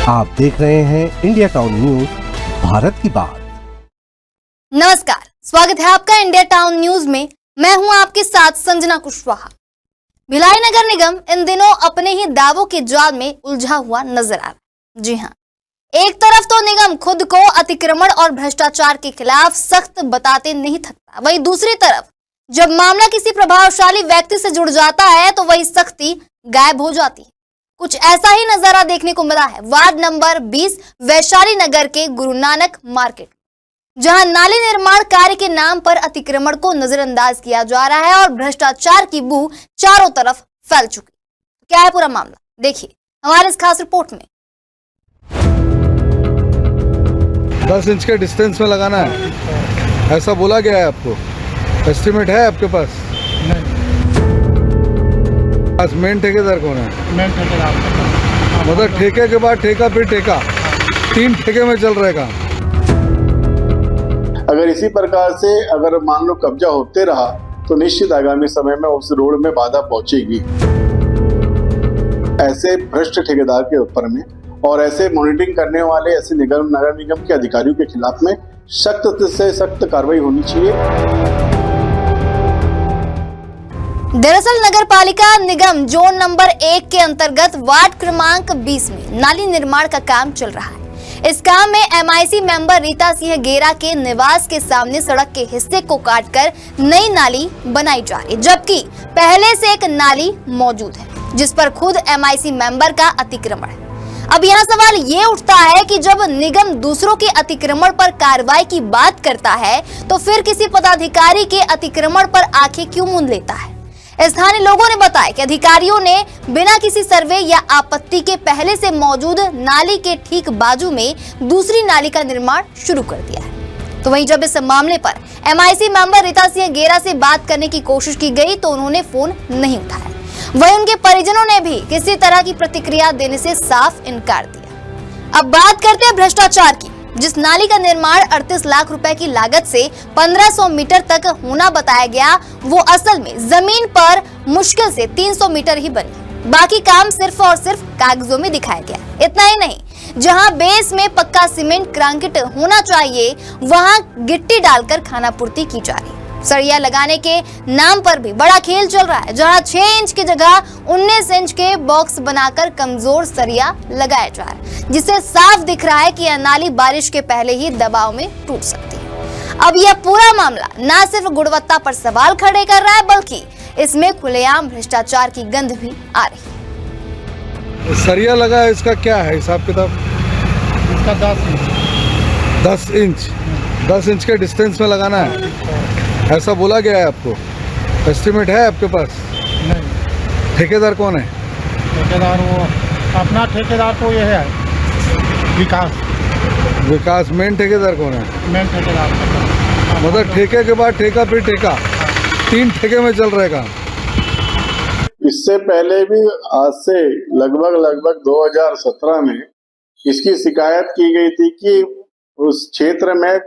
आप देख रहे हैं इंडिया टाउन न्यूज, भारत की बात। नमस्कार, स्वागत है आपका इंडिया टाउन न्यूज में। मैं हूं आपके साथ संजना कुशवाहा। भिलाई नगर निगम इन दिनों अपने ही दावों के जाल में उलझा हुआ नजर आ रहा है। जी हां, एक तरफ तो निगम खुद को अतिक्रमण और भ्रष्टाचार के खिलाफ सख्त बताते नहीं थकता, वहीं दूसरी तरफ जब मामला किसी प्रभावशाली व्यक्ति से जुड़ जाता है तो वही सख्ती गायब हो जाती है। कुछ ऐसा ही नजारा देखने को मिला है वार्ड नंबर 20 वैशाली नगर के गुरु नानक मार्केट, जहां नाली निर्माण कार्य के नाम पर अतिक्रमण को नजरअंदाज किया जा रहा है और भ्रष्टाचार की बू चारों तरफ फैल चुकी। क्या है पूरा मामला, देखिए हमारे इस खास रिपोर्ट में। 10 इंच के डिस्टेंस में लगाना है, ऐसा बोला गया है आपको? एस्टिमेट है आपके पास? मेन ठेकेदार कौन है? मेन ठेकेदार मतलब ठेके के बाद ठेका फिर ठेका, 3 ठेके में चल रहेगा। अगर इसी प्रकार से अगर मान लो कब्जा होते रहा तो निश्चित आगामी समय में उस रोड में बाधा पहुंचेगी। ऐसे भ्रष्ट ठेकेदार के ऊपर में और ऐसे मॉनिटरिंग करने वाले ऐसे नगर निगम के अधिकारियों के खिलाफ में सख्त से सख्त कार्रवाई होनी चाहिए। दरअसल नगर पालिका निगम जोन नंबर 1 के अंतर्गत वार्ड क्रमांक 20 में नाली निर्माण का काम चल रहा है। इस काम में MIC मेंबर रीता सिंह गेरा के निवास के सामने सड़क के हिस्से को काटकर नई नाली बनाई जा रही है, जबकि पहले से एक नाली मौजूद है जिस पर खुद MIC मेंबर का अतिक्रमण है। अब यहाँ सवाल ये उठता है कि जब निगम दूसरों के अतिक्रमण पर कार्रवाई की बात करता है तो फिर किसी पदाधिकारी के अतिक्रमण पर आंखें क्यों मूंद लेता है। स्थानीय लोगों ने बताया कि अधिकारियों ने बिना किसी सर्वे या आपत्ति के पहले से मौजूद नाली के ठीक बाजू में दूसरी नाली का निर्माण शुरू कर दिया है। तो वहीं जब इस मामले पर MIC मेंबर रीता सिंह गेरा से बात करने की कोशिश की गई तो उन्होंने फोन नहीं उठाया। वहीं उनके परिजनों ने भी किसी तरह की प्रतिक्रिया देने से साफ इनकार दिया। अब बात करते हैं भ्रष्टाचार की। जिस नाली का निर्माण 38 लाख रुपए की लागत से 1500 मीटर तक होना बताया गया, वो असल में जमीन पर मुश्किल से 300 मीटर ही बनी। बाकी काम सिर्फ और सिर्फ कागजों में दिखाया गया। इतना ही नहीं, जहां बेस में पक्का सीमेंट कंक्रीट होना चाहिए वहां गिट्टी डालकर खानापूर्ति की जा रही है। सरिया लगाने के नाम पर भी बड़ा खेल चल रहा है, जहां 6 इंच की जगह 19 इंच के बॉक्स बनाकर कमजोर सरिया लगाया जा रहा है, जिससे साफ दिख रहा है कि यह नाली बारिश के पहले ही दबाव में टूट सकती है। अब यह पूरा मामला न सिर्फ गुणवत्ता पर सवाल खड़े कर रहा है बल्कि इसमें खुलेआम भ्रष्टाचार की गंध भी आ रही है। सरिया लगा है, इसका क्या है हिसाब किताब? इसका 10 इंच 10 इंच के डिस्टेंस में लगाना है, ऐसा बोला गया है आपको? एस्टिमेट है आपके पास? नहीं। ठेकेदार कौन है? ठेकेदार वो अपना ठेकेदार तो ये है विकास। मेन ठेकेदार कौन है? मेन ठेकेदार मतलब ठेके के बाद ठेका फिर ठेका, 3 ठेके में चल रहेगा। इससे पहले भी आज से लगभग 2017 में इसकी शिकायत की गई थी कि उस क्षेत्र में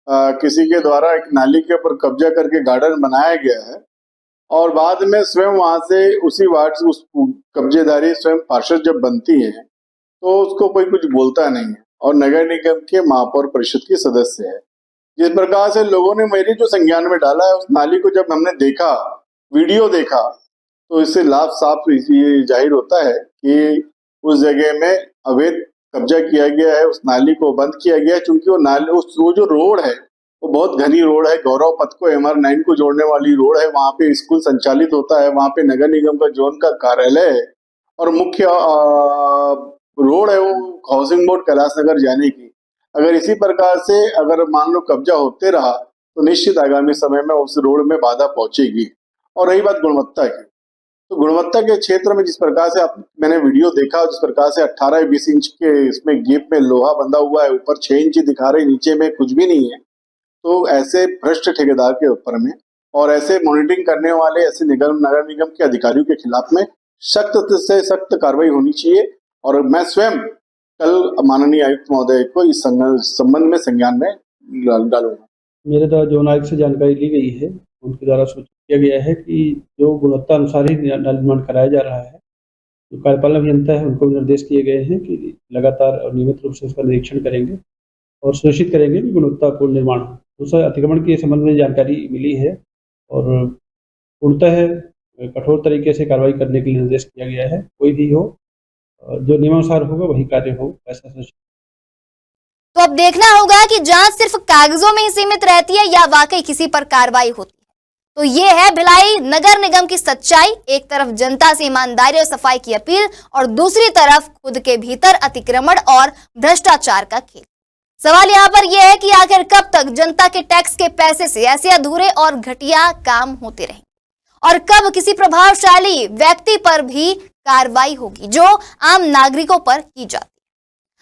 किसी के द्वारा एक नाली के ऊपर कब्जा करके गार्डन बनाया गया है और बाद में स्वयं वहां से उसी वार्ड से उस कब्जेदारी स्वयं पार्षद जब बनती है तो उसको कोई कुछ बोलता नहीं है और नगर निगम के महापौर परिषद के सदस्य है। जिस प्रकार से लोगों ने मेरी जो संज्ञान में डाला है, उस नाली को जब हमने देखा, वीडियो देखा, तो इससे लाभ साफ ये जाहिर होता है कि उस जगह में अवैध कब्जा किया गया है, उस नाली को बंद किया गया है। चूंकि वो नाली वो जो रोड है वो बहुत घनी रोड है, गौरव पथ को MR9 को जोड़ने वाली रोड है। वहाँ पे स्कूल संचालित होता है, वहाँ पे नगर निगम का जोन का कार्यालय है और मुख्य रोड है वो हाउसिंग बोर्ड कैलाश नगर जाने की। अगर इसी प्रकार से अगर मान लो कब्जा होते रहा तो निश्चित आगामी समय में उस रोड में बाधा पहुंचेगी। और रही बात गुणवत्ता की, तो गुणवत्ता के क्षेत्र में जिस प्रकार से मैंने वीडियो देखा, जिस प्रकार से 18 या 20 इंच के इसमें गेप में लोहा बंधा हुआ है, ऊपर 6 इंच दिखा रहे, नीचे में कुछ भी नहीं है, तो ऐसे भ्रष्ट ठेकेदार के ऊपर में और ऐसे मॉनिटरिंग करने वाले ऐसे नगर निगम के अधिकारियों के खिलाफ में सख्त से सख्त कार्रवाई होनी चाहिए। और मैं स्वयं कल माननीय आयुक्त महोदय को इस संबंध में संज्ञान में डालूंगा। मेरे द्वारा जोन आयुक्त से जानकारी ली गई है, उनके द्वारा सूचित किया गया है कि जो गुणवत्ता अनुसार ही निर्माण कराया जा रहा है जो कार्यपालन अभियंता है उनको भी निर्देश दिए गए हैं कि लगातार और नियमित रूप से उसका निरीक्षण करेंगे और सुनिश्चित करेंगे कि गुणवत्तापूर्ण निर्माण हो। दूसरा, अतिक्रमण के संबंध में जानकारी मिली है और पूर्णतः कठोर तरीके से कार्रवाई करने के लिए निर्देश दिया गया है। कोई भी हो, जो नियमानुसार होगा वही कार्य हो, ऐसा सुनिश्चित। तो अब देखना होगा कि जांच सिर्फ कागजों में ही सीमित रहती है या वाकई किसी पर कार्रवाई होती है। तो ये है भिलाई नगर निगम की सच्चाई। एक तरफ जनता से ईमानदारी और सफाई की अपील और दूसरी तरफ खुद के भीतर अतिक्रमण और भ्रष्टाचार का खेल। सवाल यहाँ पर यह है कि आखिर कब तक जनता के टैक्स के पैसे से ऐसे अधूरे और घटिया काम होते रहेंगे और कब किसी प्रभावशाली व्यक्ति पर भी कार्रवाई होगी जो आम नागरिकों पर की जाती है।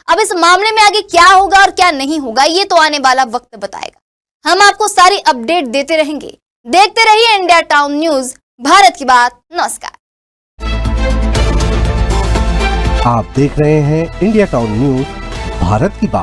अब इस मामले में आगे क्या होगा और क्या नहीं होगा, ये तो आने वाला वक्त बताएगा। हम आपको सारी अपडेट देते रहेंगे। देखते रहिए इंडिया टाउन न्यूज, भारत की बात। नमस्कार। आप देख रहे हैं इंडिया टाउन न्यूज, भारत की बात।